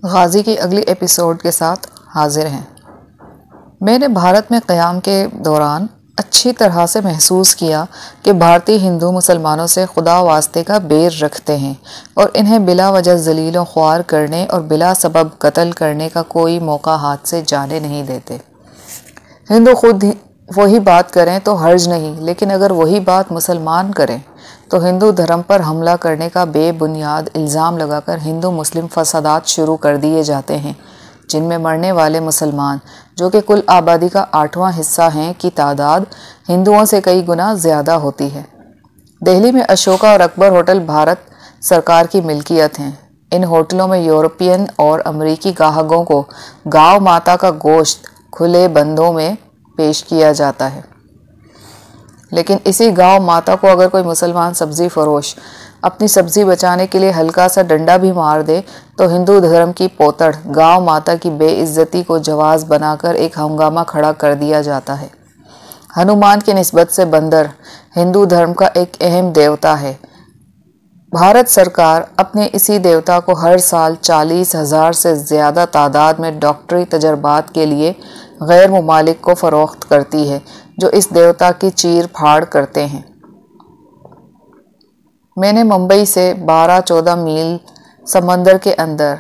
गाजी की अगली एपिसोड के साथ हाजिर हैं। मैंने भारत में क़याम के दौरान अच्छी तरह से महसूस किया कि भारतीय हिंदू मुसलमानों से खुदा वास्ते का बैर रखते हैं और इन्हें बिला वजह जलील व ख्वार करने और बिला सबब कत्ल करने का कोई मौका हाथ से जाने नहीं देते। हिंदू खुद वही बात करें तो हर्ज नहीं, लेकिन अगर वही बात मुसलमान करें तो हिंदू धर्म पर हमला करने का बेबुनियाद इल्ज़ाम लगाकर हिंदू मुस्लिम फसादात शुरू कर दिए जाते हैं, जिनमें मरने वाले मुसलमान, जो कि कुल आबादी का 8वां हिस्सा हैं, की तादाद हिंदुओं से कई गुना ज़्यादा होती है। दिल्ली में अशोका और अकबर होटल भारत सरकार की मिल्कियत हैं। इन होटलों में यूरोपियन और अमरीकी ग्राहकों को गाय माता का गोश्त खुले बंदों में पेश किया जाता है, लेकिन इसी गांव माता को अगर कोई मुसलमान सब्जी फरोश अपनी सब्जी बचाने के लिए हल्का सा डंडा भी मार दे तो हिंदू धर्म की पोतड़ गांव माता की बेइज्जती को जवाज बनाकर एक हंगामा खड़ा कर दिया जाता है। हनुमान की निस्बत से बंदर हिंदू धर्म का एक अहम देवता है। भारत सरकार अपने इसी देवता को हर साल 40,000 से ज़्यादा तादाद में डॉक्टरी तजर्बात के लिए गैर मुमालिक को फ़रोख्त करती है, जो इस देवता की चीर फाड़ करते हैं। मैंने मुंबई से 12-14 मील समंदर के अंदर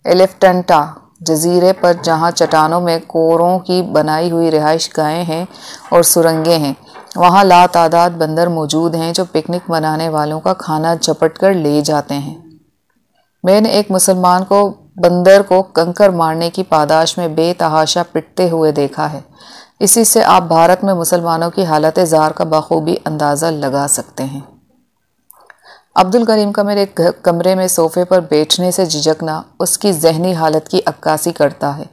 एलिफेंटा जजीरे पर, जहां चट्टानों में कोरों की बनाई हुई रिहाइश गाहें हैं और सुरंगें हैं, वहां लातादाद बंदर मौजूद हैं जो पिकनिक मनाने वालों का खाना झपट कर ले जाते हैं। मैंने एक मुसलमान को बंदर को कंकर मारने की पादाश में बेतहाशा पिटते हुए देखा है। इसी से आप भारत में मुसलमानों की हालत ज़ार का बखूबी अंदाज़ा लगा सकते हैं। अब्दुल करीम का मेरे कमरे में सोफ़े पर बैठने से झिझकना उसकी जहनी हालत की अक्कासी करता है।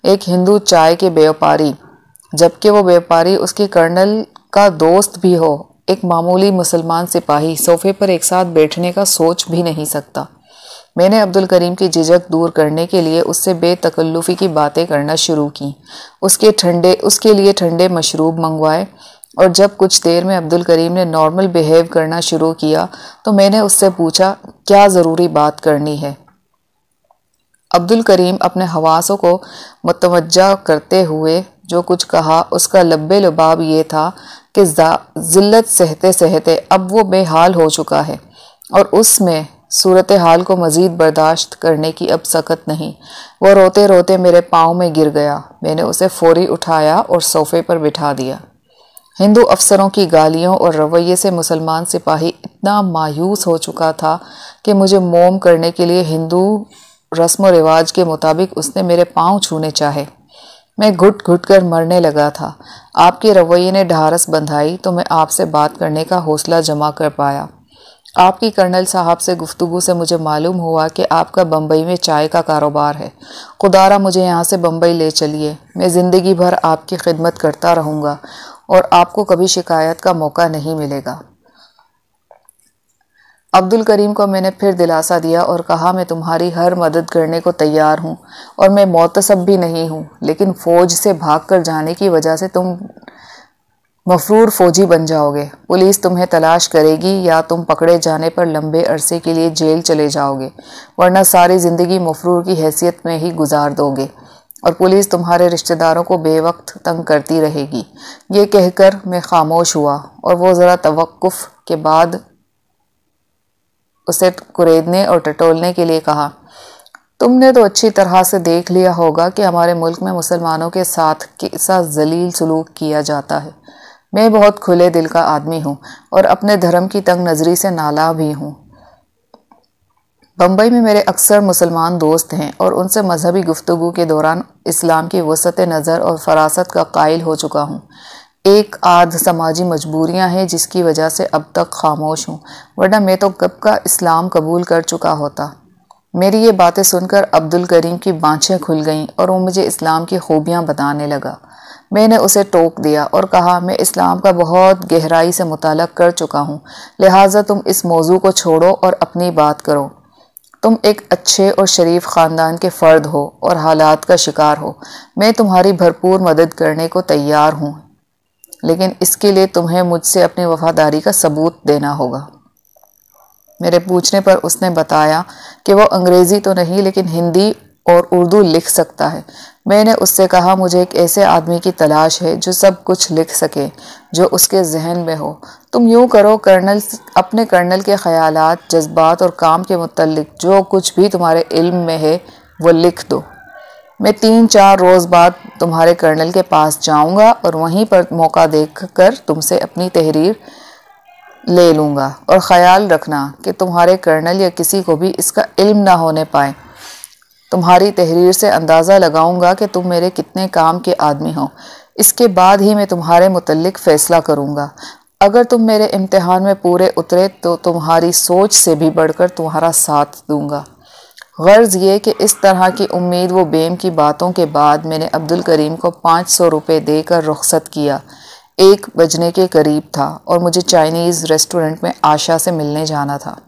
एक हिंदू चाय के व्यापारी, जबकि वो व्यापारी उसकी कर्नल का दोस्त भी हो, एक मामूली मुसलमान सिपाही सोफ़े पर एक साथ बैठने का सोच भी नहीं सकता। मैंने अब्दुल करीम की झिझक दूर करने के लिए उससे बेतकल्लुफ़ी की बातें करना शुरू की। उसके लिए ठंडे मशरूब मंगवाए, और जब कुछ देर में अब्दुल करीम ने नॉर्मल बिहेव करना शुरू किया तो मैंने उससे पूछा, क्या ज़रूरी बात करनी है? अब्दुल करीम अपने हवासों को मुतवज्जा करते हुए जो कुछ कहा, उसका लब्बे लुबाब ये था कि ज़िल्लत सहते सहते अब वो बेहाल हो चुका है और उसमें सूरत हाल को मज़ीद बर्दाश्त करने की अब सकत नहीं। वो रोते रोते मेरे पाँव में गिर गया। मैंने उसे फौरी उठाया और सोफ़े पर बिठा दिया। हिंदू अफसरों की गालियों और रवैये से मुसलमान सिपाही इतना मायूस हो चुका था कि मुझे मोम करने के लिए हिंदू रस्म व रिवाज के मुताबिक उसने मेरे पाँव छूने चाहे। मैं घुट घुट कर मरने लगा था। आपके रवैये ने ढारस बंधाई तो मैं आपसे बात करने का हौसला जमा कर पाया। आपकी कर्नल साहब से गुफ्तगू से मुझे मालूम हुआ कि आपका बम्बई में चाय का कारोबार है। खुदारा मुझे यहाँ से बम्बई ले चलिए। मैं ज़िंदगी भर आपकी खिदमत करता रहूँगा और आपको कभी शिकायत का मौका नहीं मिलेगा। अब्दुल करीम को मैंने फिर दिलासा दिया और कहा, मैं तुम्हारी हर मदद करने को तैयार हूँ और मैं मोतसब भी नहीं हूँ, लेकिन फ़ौज से भागकर जाने की वजह से तुम मफरूर फ़ौजी बन जाओगे। पुलिस तुम्हें तलाश करेगी या तुम पकड़े जाने पर लंबे अरसे के लिए जेल चले जाओगे, वरना सारी ज़िंदगी मफरूर की हैसियत में ही गुजार दोगे और पुलिस तुम्हारे रिश्तेदारों को बेवक्त तंग करती रहेगी। ये कहकर मैं खामोश हुआ और वो ज़रा तवक्कुफ़ के बाद उसे कुरेदने और टटोलने के लिए कहा, तुमने तो अच्छी तरह से देख लिया होगा कि हमारे मुल्क में मुसलमानों के साथ कैसा जलील सलूक किया जाता है। मैं बहुत खुले दिल का आदमी हूँ और अपने धर्म की तंग नज़री से नाला भी हूँ। बम्बई में मेरे अक्सर मुसलमान दोस्त हैं और उनसे मजहबी गुफ्तगू के दौरान इस्लाम की वसत नज़र और फरासत का कायल हो चुका हूँ। एक आध समाजी मजबूरियाँ हैं जिसकी वजह से अब तक खामोश हूँ, वरना मैं तो कब का इस्लाम कबूल कर चुका होता। मेरी ये बातें सुनकर अब्दुल करीम की बाँछें खुल गईं और वो मुझे इस्लाम की खूबियाँ बताने लगा। मैंने उसे टोक दिया और कहा, मैं इस्लाम का बहुत गहराई से मुताला कर चुका हूँ, लिहाजा तुम इस मौजू को छोड़ो और अपनी बात करो। तुम एक अच्छे और शरीफ ख़ानदान के फ़र्द हो और हालात का शिकार हो। मैं तुम्हारी भरपूर मदद करने को तैयार हूँ, लेकिन इसके लिए तुम्हें मुझसे अपनी वफ़ादारी का सबूत देना होगा। मेरे पूछने पर उसने बताया कि वो अंग्रेज़ी तो नहीं लेकिन हिंदी और उर्दू लिख सकता है। मैंने उससे कहा मुझे एक ऐसे आदमी की तलाश है जो सब कुछ लिख सके जो उसके जहन में हो। तुम यूँ करो अपने कर्नल के ख़यालात, जज्बात और काम के मुतल्लिक जो कुछ भी तुम्हारे इल्म में है वो लिख दो। मैं 3-4 रोज़ बाद तुम्हारे कर्नल के पास जाऊंगा और वहीं पर मौका देखकर तुमसे अपनी तहरीर ले लूँगा। और ख़याल रखना कि तुम्हारे कर्नल या किसी को भी इसका इल्म ना होने पाए। तुम्हारी तहरीर से अंदाज़ा लगाऊंगा कि तुम मेरे कितने काम के आदमी हो। इसके बाद ही मैं तुम्हारे मुतल्लिक फ़ैसला करूँगा। अगर तुम मेरे इम्तिहान में पूरे उतरे तो तुम्हारी सोच से भी बढ़कर तुम्हारा साथ दूँगा। गर्ज़ ये कि इस तरह की उम्मीद व बेम की बातों के बाद मैंने अब्दुल करीम को 500 रुपये देकर रुखसत किया। 1 बजने के करीब था और मुझे चाइनीज़ रेस्टोरेंट में आशा से मिलने जाना था।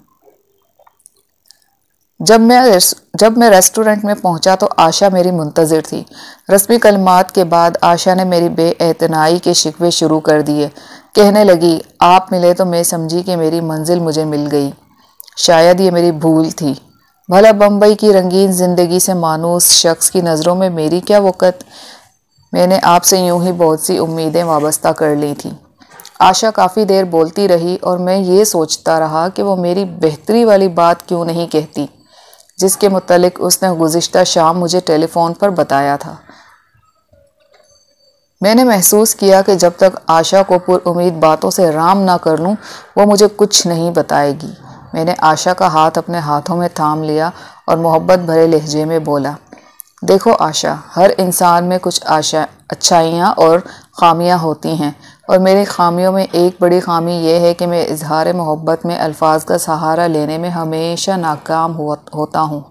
जब मैं रेस्टोरेंट में पहुंचा तो आशा मेरी मुंतज़िर थी। रस्मी कलमात के बाद आशा ने मेरी बेएतनाई के शिकवे शुरू कर दिए। कहने लगी, आप मिले तो मैं समझी कि मेरी मंजिल मुझे मिल गई। शायद ये मेरी भूल थी। भला बम्बई की रंगीन ज़िंदगी से मानूस शख्स की नज़रों में मेरी क्या वक़्त। मैंने आपसे यूं ही बहुत सी उम्मीदें वाबस्ता कर ली थी। आशा काफ़ी देर बोलती रही और मैं ये सोचता रहा कि वो मेरी बेहतरी वाली बात क्यों नहीं कहती जिसके मुतालिक उसने गुज़िश्ता शाम मुझे टेलीफोन पर बताया था। मैंने महसूस किया कि जब तक आशा को पुरउम्मीद बातों से राम ना कर लूँ वो मुझे कुछ नहीं बताएगी। मैंने आशा का हाथ अपने हाथों में थाम लिया और मोहब्बत भरे लहजे में बोला, देखो आशा, हर इंसान में कुछ अच्छाइयाँ और ख़ामियाँ होती हैं और मेरी ख़ामियों में एक बड़ी ख़ामी यह है कि मैं इजहार मोहब्बत में अल्फाज का सहारा लेने में हमेशा नाकाम होता हूँ।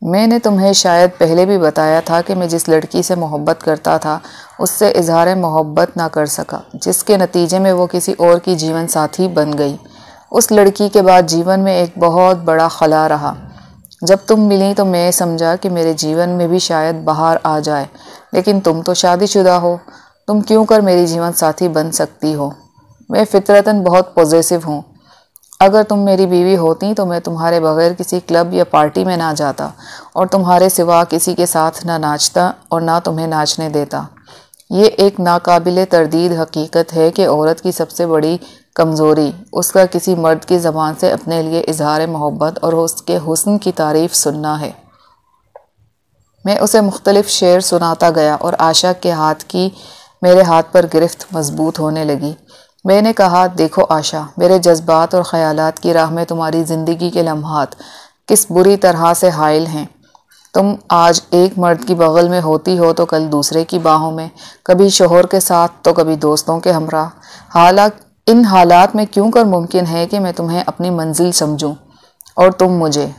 मैंने तुम्हें शायद पहले भी बताया था कि मैं जिस लड़की से मोहब्बत करता था उससे इजहार मोहब्बत ना कर सका, जिसके नतीजे में वो किसी और की जीवन साथी बन गई। उस लड़की के बाद जीवन में एक बहुत बड़ा खला रहा। जब तुम मिली तो मैं समझा कि मेरे जीवन में भी शायद बहार आ जाए, लेकिन तुम तो शादीशुदा हो, तुम क्यों कर मेरी जीवन साथी बन सकती हो। मैं फितरतन बहुत पॉजिटिव हूँ। अगर तुम मेरी बीवी होती तो मैं तुम्हारे बगैर किसी क्लब या पार्टी में ना जाता और तुम्हारे सिवा किसी के साथ ना नाचता और ना तुम्हें नाचने देता। ये एक नाकाबिले तरदीद हकीकत है कि औरत की सबसे बड़ी कमज़ोरी उसका किसी मर्द की ज़बान से अपने लिए इजहार मोहब्बत और उसके हुस्न की तारीफ़ सुनना है। मैं उसे मुख्तलिफ शेर सुनाता गया और आशा के हाथ की मेरे हाथ पर गिरफ्त मजबूत होने लगी। मैंने कहा, देखो आशा, मेरे जज्बात और ख़यालात की राह में तुम्हारी ज़िंदगी के लम्हात किस बुरी तरह से हाइल हैं। तुम आज एक मर्द की बगल में होती हो तो कल दूसरे की बाहों में, कभी शोहर के साथ तो कभी दोस्तों के हमरा। इन हालात में क्यों कर मुमकिन है कि मैं तुम्हें अपनी मंजिल समझूं और तुम मुझे।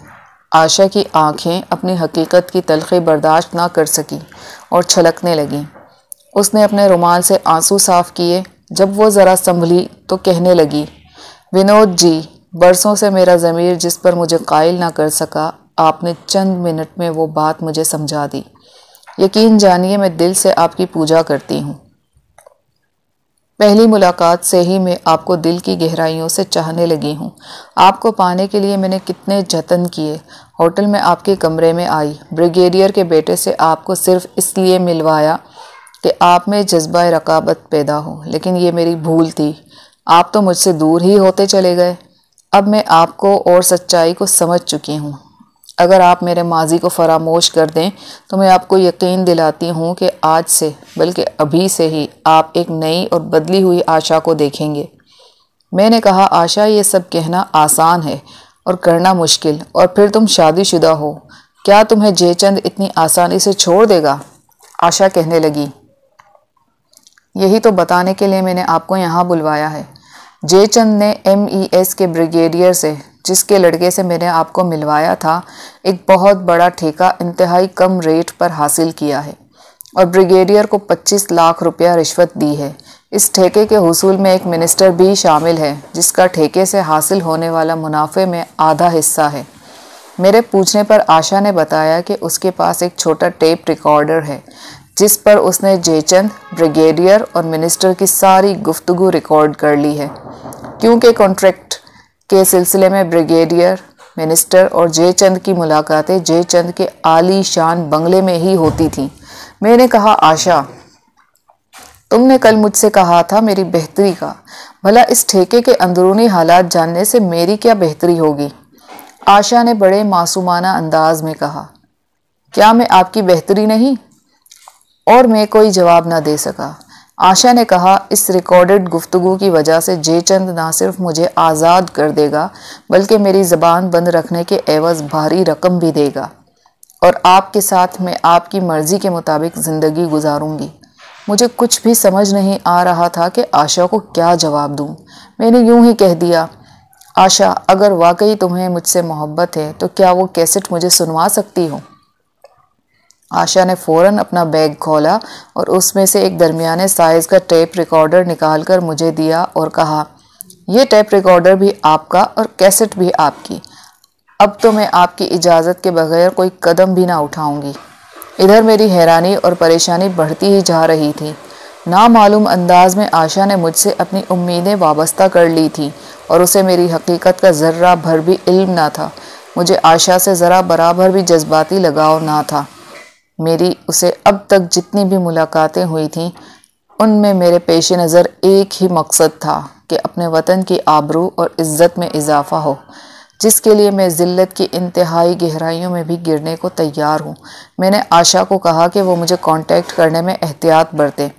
आशा की आंखें अपनी हकीकत की तलखी बर्दाश्त ना कर सकी और छलकने लगीं। उसने अपने रुमाल से आंसू साफ किए। जब वो ज़रा संभली तो कहने लगी, विनोद जी, बरसों से मेरा ज़मीर जिस पर मुझे कायल ना कर सका, आपने चंद मिनट में वो बात मुझे समझा दी। यकीन जानिए मैं दिल से आपकी पूजा करती हूँ। पहली मुलाकात से ही मैं आपको दिल की गहराइयों से चाहने लगी हूँ। आपको पाने के लिए मैंने कितने जतन किए। होटल में आपके कमरे में आई, ब्रिगेडियर के बेटे से आपको सिर्फ इसलिए मिलवाया कि आप में जज्बा रकाबत पैदा हो, लेकिन ये मेरी भूल थी। आप तो मुझसे दूर ही होते चले गए। अब मैं आपको और सच्चाई को समझ चुकी हूँ। अगर आप मेरे माजी को फरामोश कर दें तो मैं आपको यकीन दिलाती हूँ कि आज से, बल्कि अभी से ही, आप एक नई और बदली हुई आशा को देखेंगे। मैंने कहा, आशा, ये सब कहना आसान है और करना मुश्किल, और फिर तुम शादीशुदा हो। क्या तुम्हें जयचंद इतनी आसानी से छोड़ देगा? आशा कहने लगी, यही तो बताने के लिए मैंने आपको यहाँ बुलवाया है। जयचंद ने MES के ब्रिगेडियर से, जिसके लड़के से मैंने आपको मिलवाया था, एक बहुत बड़ा ठेका इंतहाई कम रेट पर हासिल किया है और ब्रिगेडियर को 25 लाख रुपया रिश्वत दी है। इस ठेके के हुसूल में एक मिनिस्टर भी शामिल है जिसका ठेके से हासिल होने वाला मुनाफे में आधा हिस्सा है। मेरे पूछने पर आशा ने बताया कि उसके पास एक छोटा टेप रिकॉर्डर है जिस पर उसने जयचंद, ब्रिगेडियर और मिनिस्टर की सारी गुफ्तगू रिकॉर्ड कर ली है। क्योंकि कॉन्ट्रैक्ट के सिलसिले में ब्रिगेडियर, मिनिस्टर और जयचंद की मुलाकातें जयचंद के आलीशान बंगले में ही होती थीं। मैंने कहा, आशा, तुमने कल मुझसे कहा था मेरी बेहतरी का, भला इस ठेके के अंदरूनी हालात जानने से मेरी क्या बेहतरी होगी? आशा ने बड़े मासूमाना अंदाज में कहा, क्या मैं आपकी बेहतरी नहीं? और मैं कोई जवाब न दे सका। आशा ने कहा, इस रिकॉर्डेड गुफ्तगू की वजह से जयचंद ना सिर्फ मुझे आज़ाद कर देगा बल्कि मेरी ज़बान बंद रखने के एवज़ भारी रकम भी देगा, और आपके साथ मैं आपकी मर्ज़ी के मुताबिक ज़िंदगी गुजारूंगी। मुझे कुछ भी समझ नहीं आ रहा था कि आशा को क्या जवाब दूं। मैंने यूं ही कह दिया, आशा, अगर वाकई तुम्हें मुझसे मोहब्बत है तो क्या वो कैसेट मुझे सुनवा सकती हो? आशा ने फ़ौरन अपना बैग खोला और उसमें से एक दरमियाने साइज़ का टेप रिकॉर्डर निकालकर मुझे दिया और कहा, यह टेप रिकॉर्डर भी आपका और कैसेट भी आपकी। अब तो मैं आपकी इजाज़त के बगैर कोई कदम भी ना उठाऊंगी। इधर मेरी हैरानी और परेशानी बढ़ती ही जा रही थी। नामालूम अंदाज में आशा ने मुझसे अपनी उम्मीदें वाबस्ता कर ली थी और उसे मेरी हकीकत का ज़र्रा भर भी इल्म ना था। मुझे आशा से ज़रा बराबर भी जज्बाती लगाव ना था। मेरी उसे अब तक जितनी भी मुलाकातें हुई थीं उनमें मेरे पेश नज़र एक ही मकसद था कि अपने वतन की आबरू और इज़्ज़त में इजाफ़ा हो, जिसके लिए मैं ज़िल्लत की इंतहाई गहराइयों में भी गिरने को तैयार हूँ। मैंने आशा को कहा कि वो मुझे कांटेक्ट करने में एहतियात बरते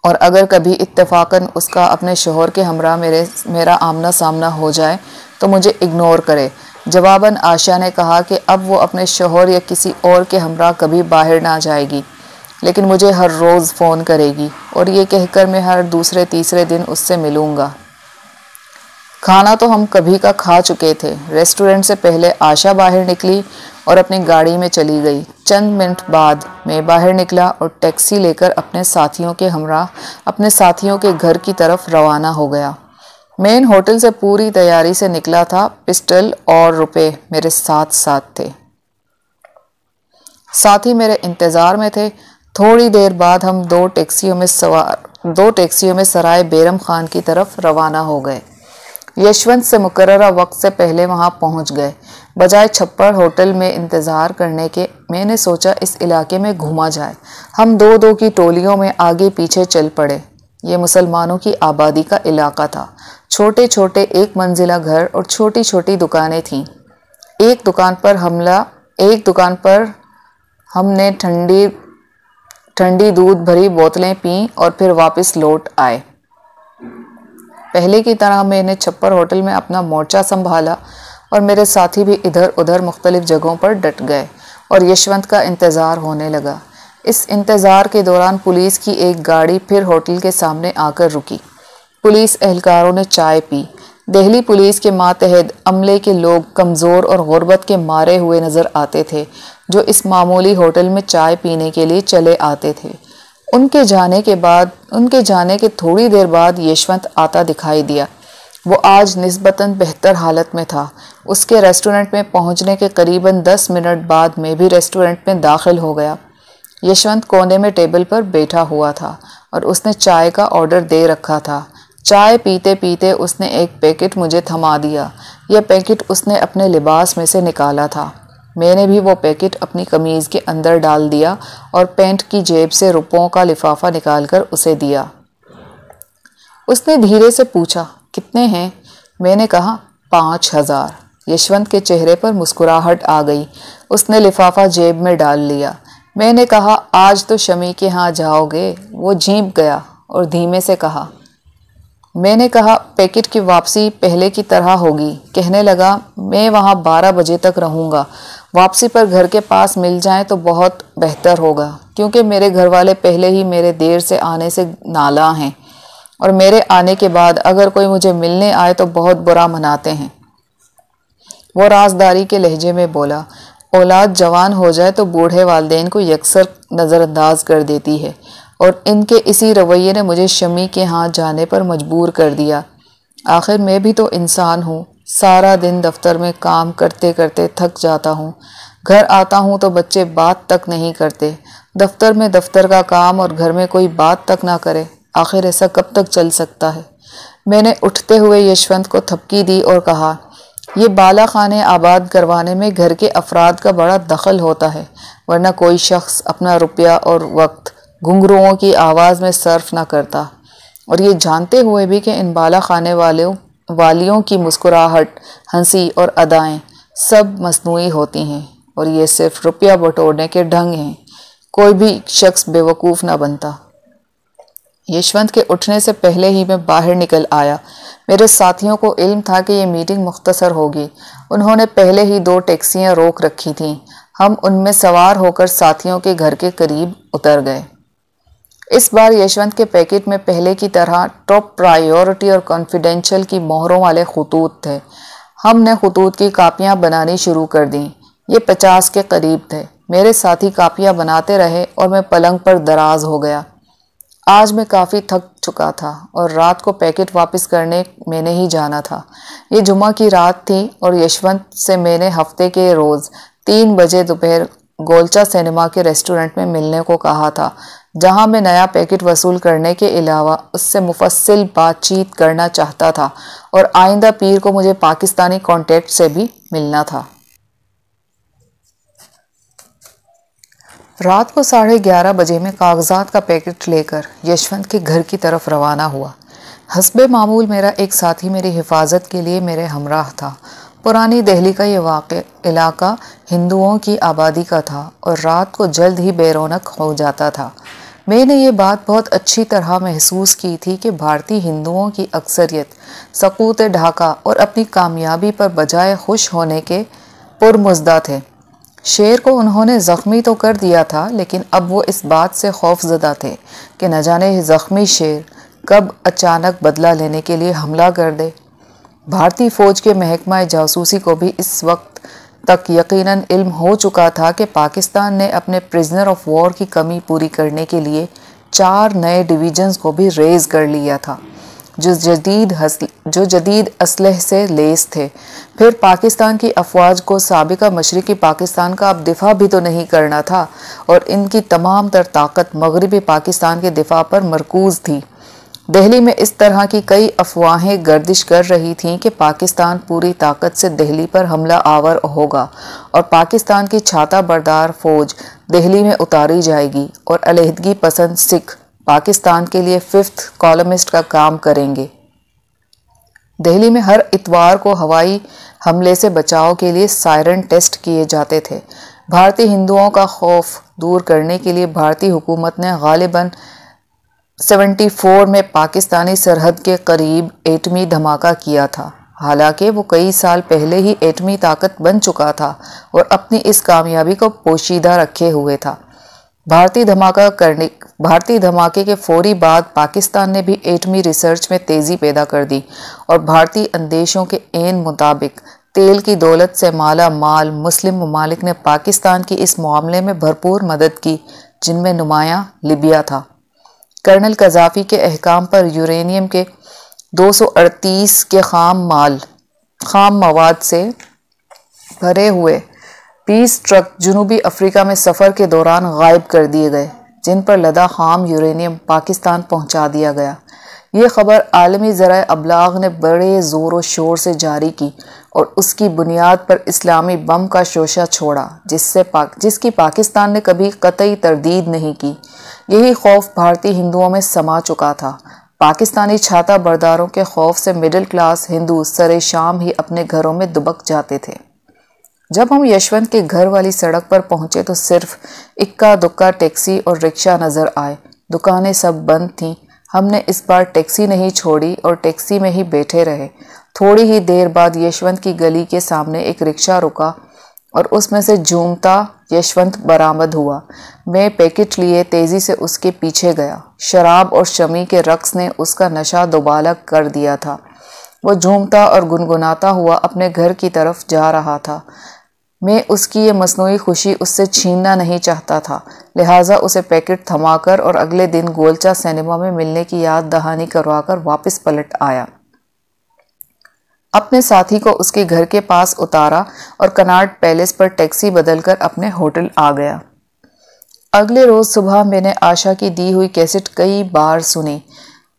और अगर कभी इत्तेफाकन उसका अपने शोहर के हमरा मेरा आमना सामना हो जाए तो मुझे इग्नोर करे। जवाबन आशा ने कहा कि अब वो अपने शोहर या किसी और के हमरा कभी बाहर ना जाएगी, लेकिन मुझे हर रोज़ फ़ोन करेगी और ये कहकर मैं हर दूसरे तीसरे दिन उससे मिलूँगा। खाना तो हम कभी का खा चुके थे। रेस्टोरेंट से पहले आशा बाहर निकली और अपनी गाड़ी में चली गई। चंद मिनट बाद मैं बाहर निकला और टैक्सी लेकर अपने साथियों के हमरा अपने साथियों के घर की तरफ रवाना हो गया। मेन होटल से पूरी तैयारी से निकला था। पिस्टल और रुपए मेरे साथ साथ थे। साथी मेरे इंतज़ार में थे। थोड़ी देर बाद हम दो टैक्सियों में सराय बेरम खान की तरफ रवाना हो गए। यशवंत से मुकर्ररा वक्त से पहले वहां पहुंच गए। बजाय छप्पर होटल में इंतज़ार करने के मैंने सोचा इस इलाके में घूमा जाए। हम दो दो की टोलियों में आगे पीछे चल पड़े। ये मुसलमानों की आबादी का इलाका था। छोटे छोटे एक मंजिला घर और छोटी छोटी दुकानें थीं। एक दुकान पर हमने ठंडी दूध भरी बोतलें पीं और फिर वापस लौट आए। पहले की तरह मैंने छप्पर होटल में अपना मोर्चा संभाला और मेरे साथी भी इधर उधर मुख्तलिफ जगहों पर डट गए और यशवंत का इंतज़ार होने लगा। इस इंतज़ार के दौरान पुलिस की एक गाड़ी फिर होटल के सामने आकर रुकी। पुलिस एहलकारों ने चाय पी। दिल्ली पुलिस के मातहत अमले के लोग कमज़ोर और गुर्बत के मारे हुए नज़र आते थे, जो इस मामूली होटल में चाय पीने के लिए चले आते थे। उनके जाने के थोड़ी देर बाद यशवंत आता दिखाई दिया। वो आज निस्बतन बेहतर हालत में था। उसके रेस्टोरेंट में पहुंचने के करीबन 10 मिनट बाद मैं भी रेस्टोरेंट में दाखिल हो गया। यशवंत कोने में टेबल पर बैठा हुआ था और उसने चाय का ऑर्डर दे रखा था। चाय पीते पीते उसने एक पैकेट मुझे थमा दिया। यह पैकेट उसने अपने लिबास में से निकाला था। मैंने भी वो पैकेट अपनी कमीज़ के अंदर डाल दिया और पैंट की जेब से रुपयों का लिफाफा निकालकर उसे दिया। उसने धीरे से पूछा, कितने हैं? मैंने कहा, 5,000। यशवंत के चेहरे पर मुस्कुराहट आ गई। उसने लिफाफा जेब में डाल लिया। मैंने कहा, आज तो शमी के यहाँ जाओगे? वो झींप गया और धीमे से कहा। मैंने कहा, पैकेट की वापसी पहले की तरह होगी। कहने लगा, मैं वहाँ 12 बजे तक रहूँगा। वापसी पर घर के पास मिल जाएं तो बहुत बेहतर होगा, क्योंकि मेरे घर वाले पहले ही मेरे देर से आने से नाला हैं और मेरे आने के बाद अगर कोई मुझे मिलने आए तो बहुत बुरा मनाते हैं। वो राजदारी के लहजे में बोला, औलाद जवान हो जाए तो बूढ़े वालिदैन को यकसर नज़रअंदाज कर देती है और इनके इसी रवैये ने मुझे शमी के यहाँ जाने पर मजबूर कर दिया। आखिर मैं भी तो इंसान हूँ। सारा दिन दफ्तर में काम करते करते थक जाता हूँ। घर आता हूँ तो बच्चे बात तक नहीं करते। दफ्तर में दफ्तर का काम और घर में कोई बात तक ना करे। आखिर ऐसा कब तक चल सकता है? मैंने उठते हुए यशवंत को थपकी दी और कहा, ये बाला खाने आबाद करवाने में घर के अफराद का बड़ा दखल होता है, वरना कोई शख्स अपना रुपया और वक्त घुंघरुओं की आवाज़ में सर्फ ना करता। और ये जानते हुए भी कि इन बाला खाने वालियों की मुस्कुराहट, हंसी और अदाएं सब मसनूई होती हैं और ये सिर्फ रुपया बटोरने के ढंग हैं। कोई भी शख्स बेवकूफ़ ना बनता। यशवंत के उठने से पहले ही मैं बाहर निकल आया। मेरे साथियों को इल्म था कि ये मीटिंग मुख्तसर होगी। उन्होंने पहले ही 2 टैक्सियां रोक रखी थीं। हम उनमें सवार होकर साथियों के घर के करीब उतर गए। इस बार यशवंत के पैकेट में पहले की तरह टॉप प्रायोरिटी और कॉन्फिडेंशियल की मोहरों वाले खतूत थे। हमने खतूत की कापियां बनानी शुरू कर दी। ये 50 के करीब थे। मेरे साथी कापियां बनाते रहे और मैं पलंग पर दराज हो गया। आज मैं काफ़ी थक चुका था और रात को पैकेट वापस करने मैंने ही जाना था। ये जुम्मा की रात थी और यशवंत से मैंने हफ्ते के रोज़ 3 बजे दोपहर गोलचा सिनेमा के रेस्टोरेंट में मिलने को कहा था, जहां मैं नया पैकेट वसूल करने के अलावा उससे मुफस्सिल बातचीत करना चाहता था और आइंदा पीर को मुझे पाकिस्तानी कॉन्टैक्ट से भी मिलना था। रात को 11:30 बजे में कागजात का पैकेट लेकर यशवंत के घर की तरफ रवाना हुआ। हस्बे मामूल मेरा एक साथी मेरी हिफाजत के लिए मेरे हमराह था। पुरानी दिल्ली का ये इलाका हिंदुओं की आबादी का था और रात को जल्द ही बेरौनक हो जाता था। मैंने ये बात बहुत अच्छी तरह महसूस की थी कि भारतीय हिंदुओं की अक्सरियत सकूत ढाका और अपनी कामयाबी पर बजाय खुश होने के पुरमुज़्दा थे। शेर को उन्होंने ज़ख्मी तो कर दिया था, लेकिन अब वो इस बात से खौफज़दा थे कि न जाने ज़ख्मी शेर कब अचानक बदला लेने के लिए हमला कर दे। भारतीय फ़ौज के महकमा जासूसी को भी इस वक्त तक यकीनन इल्म हो चुका था कि पाकिस्तान ने अपने प्रिजनर ऑफ वॉर की कमी पूरी करने के लिए 4 नए डिवीज़न्स को भी रेज़ कर लिया था, जो जदीद असलह से लेस थे। फिर पाकिस्तान की अफवाज को साबिका मशरिकी पाकिस्तान का अब दिफा भी तो नहीं करना था और इनकी तमाम तर ताकत मगरबी पाकिस्तान के दिफा पर मरकूज़ थी। दिल्ली में इस तरह की कई अफवाहें गर्दिश कर रही थीं कि पाकिस्तान पूरी ताकत से दिल्ली पर हमला आवर होगा और पाकिस्तान की छाता बरदार फौज दिल्ली में उतारी जाएगी और अलहदगी पसंद सिख पाकिस्तान के लिए 5th कॉलमिस्ट का काम करेंगे। दिल्ली में हर इतवार को हवाई हमले से बचाव के लिए सायरन टेस्ट किए जाते थे। भारतीय हिंदुओं का खौफ दूर करने के लिए भारतीय हुकूमत ने गालिबन 74 में पाकिस्तानी सरहद के करीब एटमी धमाका किया था। हालांकि वो कई साल पहले ही एटमी ताकत बन चुका था और अपनी इस कामयाबी को पोशीदा रखे हुए था। भारतीय धमाके के फौरी बाद पाकिस्तान ने भी एटमी रिसर्च में तेज़ी पैदा कर दी और भारतीय अंदेशों के ऐन मुताबिक तेल की दौलत से माला माल मुस्लिम ममालिक ने पाकिस्तान की इस मामले में भरपूर मदद की, जिनमें नुमायां लिबिया था। कर्नल कज़ाफ़ी के अहकाम पर यूरेनियम के 238 के खाम मवाद से भरे हुए 20 ट्रक जनूबी अफ्रीका में सफ़र के दौरान गायब कर दिए गए, जिन पर लदा खाम यूरेनियम पाकिस्तान पहुंचा दिया गया। ये खबर आलमी ज़राए अबलाग ने बड़े ज़ोर शोर से जारी की और उसकी बुनियाद पर इस्लामी बम का शोशा छोड़ा, जिसकी पाकिस्तान ने कभी कतई तरदीद नहीं की। यही खौफ भारतीय हिंदुओं में समा चुका था। पाकिस्तानी छाता बरदारों के खौफ से मिडिल क्लास हिंदू सरे शाम ही अपने घरों में दुबक जाते थे। जब हम यशवंत के घर वाली सड़क पर पहुंचे तो सिर्फ इक्का दुक्का टैक्सी और रिक्शा नजर आए। दुकानें सब बंद थीं। हमने इस बार टैक्सी नहीं छोड़ी और टैक्सी में ही बैठे रहे। थोड़ी ही देर बाद यशवंत की गली के सामने एक रिक्शा रुका और उसमें से झूमता यशवंत बरामद हुआ। मैं पैकेट लिए तेजी से उसके पीछे गया। शराब और शमी के रक्स ने उसका नशा दोबाला कर दिया था। वो झूमता और गुनगुनाता हुआ अपने घर की तरफ जा रहा था। मैं उसकी ये मसनूई खुशी उससे छीनना नहीं चाहता था, लिहाजा उसे पैकेट थमाकर और अगले दिन गोलचा सिनेमा में मिलने की याद दहानी करवाकर वापस पलट आया। अपने साथी को उसके घर के पास उतारा और कनाट पैलेस पर टैक्सी बदलकर अपने होटल आ गया। अगले रोज सुबह मैंने आशा की दी हुई कैसेट कई बार सुनी।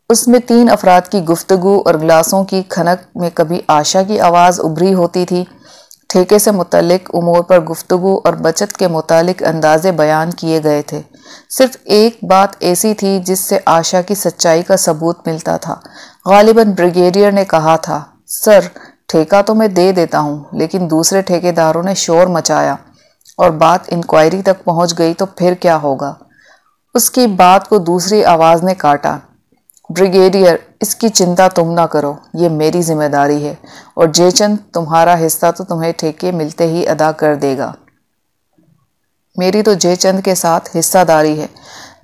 उसमें 3 अफराद की गुफ्तगू और गिलासों की खनक में कभी आशा की आवाज़ उभरी होती थी। ठेके से मुतल्लिक उमूर पर गुफ्तगू और बचत के मुतालिक अंदाजे बयान किए गए थे। सिर्फ एक बात ऐसी थी जिससे आशा की सच्चाई का सबूत मिलता था। गालिबन ब्रिगेडियर ने कहा था, सर ठेका तो मैं दे देता हूँ, लेकिन दूसरे ठेकेदारों ने शोर मचाया और बात इंक्वायरी तक पहुँच गई तो फिर क्या होगा। उसकी बात को दूसरी आवाज़ ने काटा, ब्रिगेडियर इसकी चिंता तुम ना करो, ये मेरी जिम्मेदारी है और जयचंद तुम्हारा हिस्सा तो तुम्हें ठेके मिलते ही अदा कर देगा। मेरी तो जयचंद के साथ हिस्सादारी है।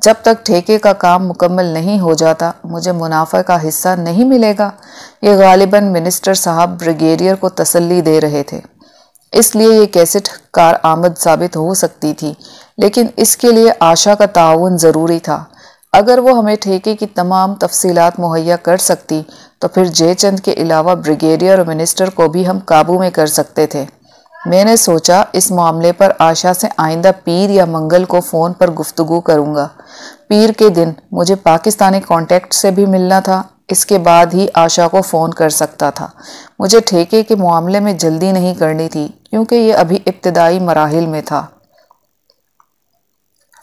जब तक ठेके का काम मुकम्मल नहीं हो जाता मुझे मुनाफा का हिस्सा नहीं मिलेगा। ये गालिबन मिनिस्टर साहब ब्रिगेडियर को तसल्ली दे रहे थे। इसलिए ये कैसेट कारआमद साबित हो सकती थी, लेकिन इसके लिए आशा का ताउन ज़रूरी था। अगर वो हमें ठेके की तमाम तफसीलात मुहैया कर सकती तो फिर जयचंद के अलावा ब्रिगेडियर और मिनिस्टर को भी हम काबू में कर सकते थे। मैंने सोचा इस मामले पर आशा से आइंदा पीर या मंगल को फ़ोन पर गुफ्तगू करूँगा। पीर के दिन मुझे पाकिस्तानी कॉन्टैक्ट से भी मिलना था, इसके बाद ही आशा को फ़ोन कर सकता था। मुझे ठेके के मामले में जल्दी नहीं करनी थी क्योंकि ये अभी इब्तदाई मराहिल में था।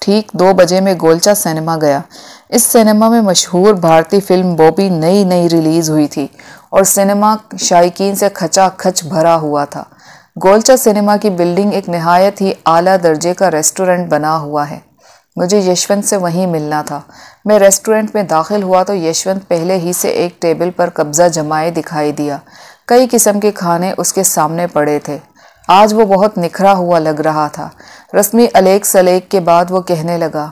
ठीक 2 बजे में गोलचा सिनेमा गया। इस सिनेमा में मशहूर भारतीय फिल्म बॉबी नई रिलीज़ हुई थी और सिनेमा शायकीन से खचाखच भरा हुआ था। गोलचा सिनेमा की बिल्डिंग एक नहायत ही आला दर्जे का रेस्टोरेंट बना हुआ है। मुझे यशवंत से वहीं मिलना था। मैं रेस्टोरेंट में दाखिल हुआ तो यशवंत पहले ही से एक टेबल पर कब्जा जमाए दिखाई दिया। कई किस्म के खाने उसके सामने पड़े थे। आज वो बहुत निखरा हुआ लग रहा था। रस्मी अलेक सलेक के बाद वो कहने लगा,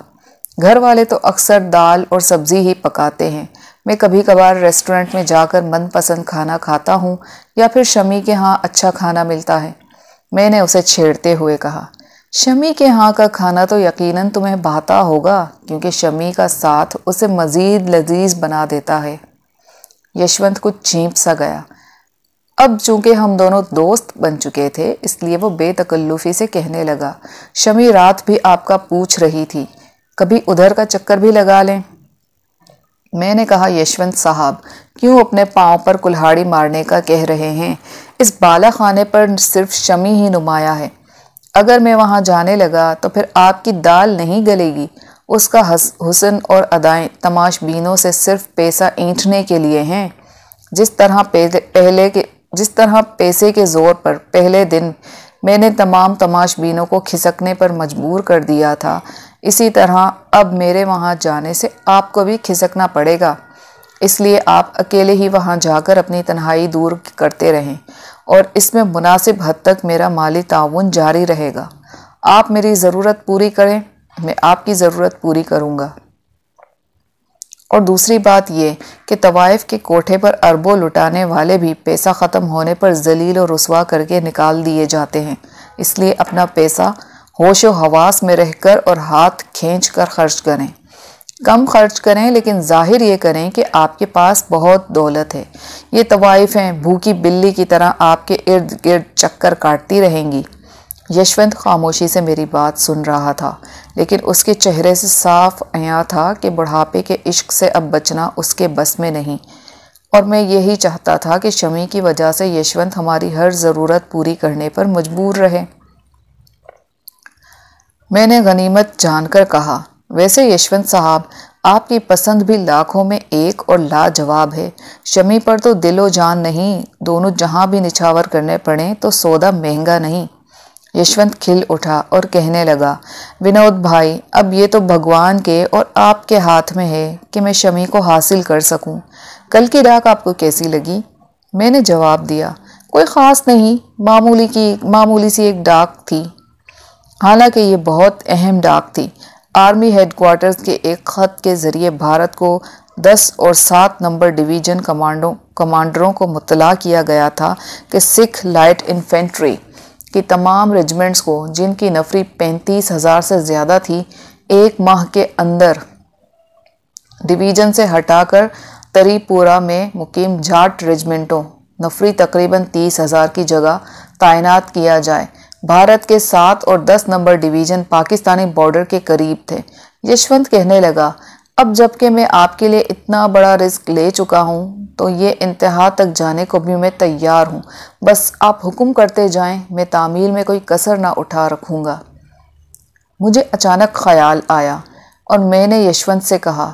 घर वाले तो अक्सर दाल और सब्जी ही पकाते हैं। मैं कभी कभार रेस्टोरेंट में जाकर मनपसंद खाना खाता हूँ या फिर शमी के यहाँ अच्छा खाना मिलता है। मैंने उसे छेड़ते हुए कहा, शमी के यहाँ का खाना तो यकीनन तुम्हें भाता होगा क्योंकि शमी का साथ उसे मज़ीद लजीज बना देता है। यशवंत कुछ चींप सा गया। अब चूंकि हम दोनों दोस्त बन चुके थे इसलिए वो बेतकल्लुफ़ी से कहने लगा, शमी रात भी आपका पूछ रही थी, कभी उधर का चक्कर भी लगा लें। मैंने कहा, यशवंत साहब क्यों अपने पाँव पर कुल्हाड़ी मारने का कह रहे हैं। इस बाला खाने पर सिर्फ शमी ही नुमाया है। अगर मैं वहाँ जाने लगा तो फिर आपकी दाल नहीं गलेगी। उसका हुस्न और अदाएं तमाशबीनों से सिर्फ पैसा ऐंठने के लिए हैं। जिस तरह पैसे के ज़ोर पर पहले दिन मैंने तमाम तमाशबीनों को खिसकने पर मजबूर कर दिया था, इसी तरह अब मेरे वहाँ जाने से आपको भी खिसकना पड़ेगा। इसलिए आप अकेले ही वहाँ जाकर अपनी तन्हाई दूर करते रहें और इसमें मुनासिब हद तक मेरा माली ताउन जारी रहेगा। आप मेरी ज़रूरत पूरी करें, मैं आपकी ज़रूरत पूरी करूँगा। और दूसरी बात ये कि तवाइफ के कोठे पर अरबों लुटाने वाले भी पैसा ख़त्म होने पर जलील और रुसवा करके निकाल दिए जाते हैं। इसलिए अपना पैसा होश व हवास में रहकर और हाथ खींच कर खर्च करें। कम खर्च करें लेकिन जाहिर ये करें कि आपके पास बहुत दौलत है। ये तवाइफें भूखी बिल्ली की तरह आपके इर्द गिर्द चक्कर काटती रहेंगी। यशवंत खामोशी से मेरी बात सुन रहा था, लेकिन उसके चेहरे से साफ आया था कि बुढ़ापे के इश्क से अब बचना उसके बस में नहीं, और मैं यही चाहता था कि शमी की वजह से यशवंत हमारी हर ज़रूरत पूरी करने पर मजबूर रहे। मैंने गनीमत जानकर कहा, वैसे यशवंत साहब आपकी पसंद भी लाखों में एक और लाजवाब है। शमी पर तो दिलो जान नहीं, दोनों जहां भी निछावर करने पड़े तो सौदा महंगा नहीं। यशवंत खिल उठा और कहने लगा, विनोद भाई अब ये तो भगवान के और आपके हाथ में है कि मैं शमी को हासिल कर सकूं। कल की डाक आपको कैसी लगी? मैंने जवाब दिया, कोई ख़ास नहीं, मामूली सी एक डाक थी। हालांकि ये बहुत अहम डाक थी। आर्मी हेडक्वार्टर्स के एक ख़त के ज़रिए भारत को 10 और 7 नंबर डिवीज़न कमांडरों को मुत्तला किया गया था कि सिख लाइट इन्फेंट्री की तमाम रेजिमेंट्स को, जिनकी नफरी 35,000 से ज़्यादा थी, 1 माह के अंदर डिवीज़न से हटाकर तरीपुरा में मुकीम जाट रेजिमेंटों, नफरी तकरीबन 30,000 की जगह तैनात किया जाए। भारत के 7 और 10 नंबर डिवीज़न पाकिस्तानी बॉर्डर के करीब थे। यशवंत कहने लगा, अब जबकि मैं आपके लिए इतना बड़ा रिस्क ले चुका हूँ तो ये इंतहा तक जाने को भी मैं तैयार हूँ। बस आप हुक्म करते जाएं, मैं तामील में कोई कसर ना उठा रखूँगा। मुझे अचानक ख्याल आया और मैंने यशवंत से कहा,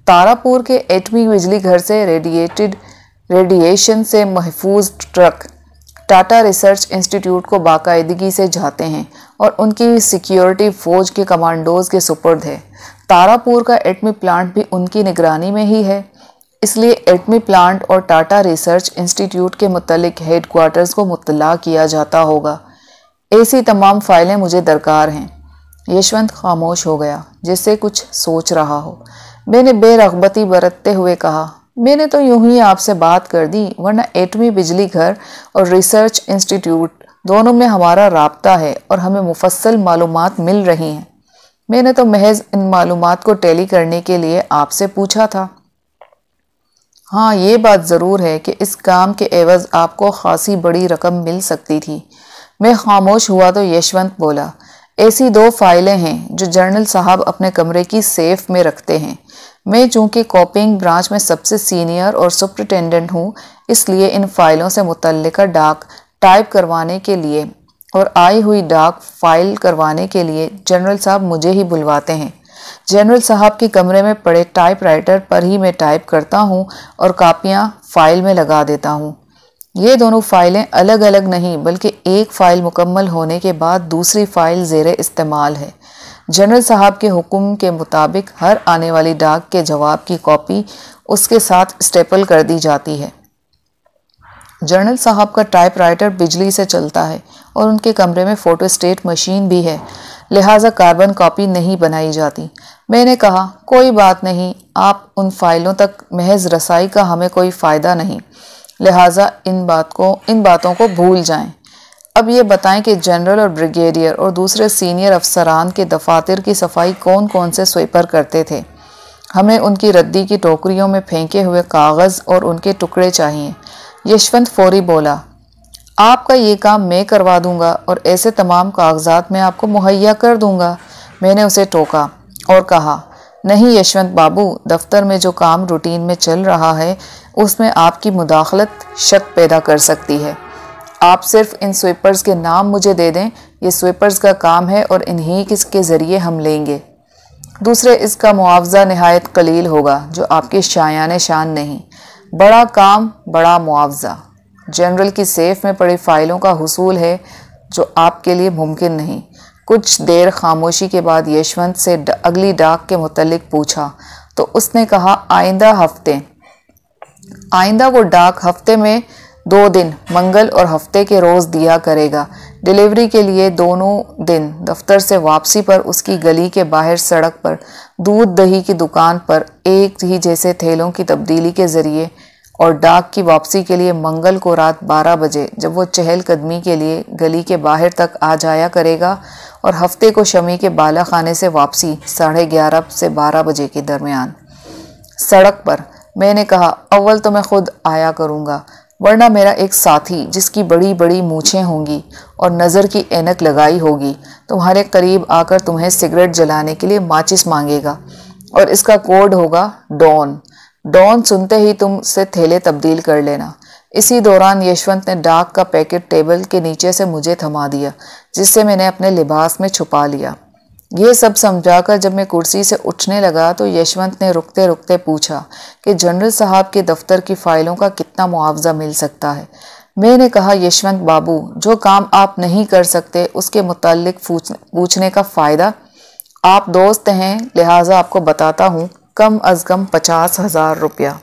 तारापुर के एटमी बिजली घर से रेडिएशन से महफूज ट्रक टाटा रिसर्च इंस्टीट्यूट को बाकायदगी से जाते हैं और उनकी सिक्योरिटी फौज के कमांडोज के सुपुर्द है। तारापुर का एटमी प्लांट भी उनकी निगरानी में ही है, इसलिए एटमी प्लांट और टाटा रिसर्च इंस्टीट्यूट के मुतल्लिक हेडक्वार्टर्स को मुत्तला किया जाता होगा। ऐसी तमाम फाइलें मुझे दरकार हैं। यशवंत खामोश हो गया, जैसे कुछ सोच रहा हो। मैंने बेरग़बती बरतते हुए कहा, मैंने तो यूं ही आपसे बात कर दी, वरना एटमी बिजली घर और रिसर्च इंस्टीट्यूट दोनों में हमारा राब्ता है और हमें मुफस्सल मालूमात मिल रही हैं। मैंने तो महज इन मालूमात को टैली करने के लिए आपसे पूछा था। हाँ, ये बात ज़रूर है कि इस काम के एवज़ आपको खासी बड़ी रकम मिल सकती थी। मैं खामोश हुआ तो यशवंत बोला, ऐसी 2 फाइलें हैं जो जनरल साहब अपने कमरे की सेफ में रखते हैं। मैं चूंकि कॉपिंग ब्रांच में सबसे सीनियर और सुपरिटेंडेंट हूँ, इसलिए इन फाइलों से मुतल्लिका डाक टाइप करवाने के लिए और आई हुई डाक फाइल करवाने के लिए जनरल साहब मुझे ही बुलवाते हैं। जनरल साहब के कमरे में पड़े टाइपराइटर पर ही मैं टाइप करता हूँ और कापियाँ फाइल में लगा देता हूँ। ये दोनों फाइलें अलग अलग नहीं, बल्कि एक फ़ाइल मुकम्मल होने के बाद दूसरी फ़ाइल ज़ेरे इस्तेमाल है। जनरल साहब के हुक्म के मुताबिक हर आने वाली डाक के जवाब की कॉपी उसके साथ स्टेपल कर दी जाती है। जनरल साहब का टाइपराइटर बिजली से चलता है और उनके कमरे में फोटोस्टेट मशीन भी है, लिहाजा कार्बन कॉपी नहीं बनाई जाती। मैंने कहा, कोई बात नहीं, आप उन फाइलों तक महज रसाई का हमें कोई फ़ायदा नहीं, लिहाजा इन बातों को भूल जाएं। अब ये बताएं कि जनरल और ब्रिगेडियर और दूसरे सीनियर अफसरान के दफातर की सफाई कौन कौन से स्वीपर करते थे। हमें उनकी रद्दी की टोकरियों में फेंके हुए कागज़ और उनके टुकड़े चाहिए। यशवंत फौरी बोला, आपका ये काम मैं करवा दूंगा और ऐसे तमाम कागजात मैं आपको मुहैया कर दूंगा। मैंने उसे टोका और कहा, नहीं यशवंत बाबू, दफ्तर में जो काम रूटीन में चल रहा है उसमें आपकी मुदाखलत शक पैदा कर सकती है। आप सिर्फ इन स्वीपर्स के नाम मुझे दे दें, ये स्वीपर्स का काम है और इन्हीं के ज़रिए हम लेंगे। दूसरे, इसका मुआवजा नहायत कलील होगा, जो आपके शायाने शान नहीं। बड़ा काम, बड़ा मुआवजा। जनरल की सेफ में पड़ी फाइलों का हुसूल है, जो आपके लिए मुमकिन नहीं। कुछ देर खामोशी के बाद यशवंत से अगली डाक के मुतल्लिक पूछा तो उसने कहा, आइंदा वो डाक हफ्ते में 2 दिन, मंगल और हफ्ते के रोज़ दिया करेगा। डिलीवरी के लिए दोनों दिन दफ्तर से वापसी पर उसकी गली के बाहर सड़क पर दूध दही की दुकान पर एक ही जैसे थैलों की तब्दीली के ज़रिए, और डाक की वापसी के लिए मंगल को रात 12 बजे जब वो चहलकदमी के लिए गली के बाहर तक आ जाया करेगा, और हफ्ते को शमी के बाला खाने से वापसी 11:30 से 12 बजे के दरमियान सड़क पर। मैंने कहा, अव्वल तो मैं खुद आया करूँगा, वरना मेरा एक साथी जिसकी बड़ी बड़ी मूछें होंगी और नज़र की ऐनक लगाई होगी तुम्हारे करीब आकर तुम्हें सिगरेट जलाने के लिए माचिस मांगेगा, और इसका कोड होगा डॉन। डॉन सुनते ही तुम से थैले तब्दील कर लेना। इसी दौरान यशवंत ने डाक का पैकेट टेबल के नीचे से मुझे थमा दिया, जिससे मैंने अपने लिबास में छुपा लिया। ये सब समझाकर जब मैं कुर्सी से उठने लगा तो यशवंत ने रुकते रुकते पूछा कि जनरल साहब के दफ्तर की फाइलों का कितना मुआवजा मिल सकता है। मैंने कहा, यशवंत बाबू, जो काम आप नहीं कर सकते उसके मुताल्लिक पूछने का फ़ायदा। आप दोस्त हैं, लिहाजा आपको बताता हूँ, कम अज़ कम 50,000 रुपया।